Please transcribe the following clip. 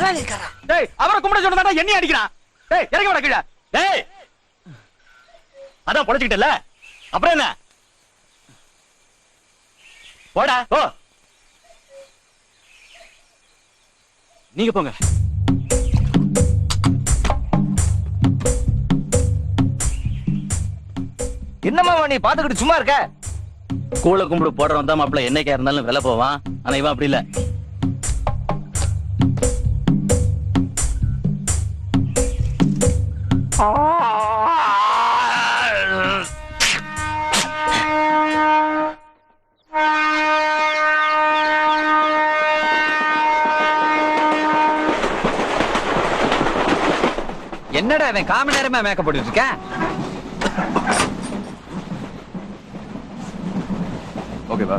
முதலாளி இருக்காரா? டேய் அவரை கும்பிட சொன்னதாடா என்னைய அடிக்கிறான். டேய் இறங்கி வாடா கீழ. டேய் அதான் பொழைச்சிட்டல. அப்புறம் என்ன? போடா போ. நீங்க போங்க. என்னம்மா நீ பாத்துக்கிட்டு சும்மா இருக்க? கூள கும்பிடு போடுறவன் தான் மாப்பிள்ள என்னைக்கா இருந்தாலும் விலை போவான். ஆனா இவன் அப்படி இல்ல. என்னடா அவன் காம நேரமா மேக்கப் போட்டுட்டு இருக்கேன்? ஓகேவா?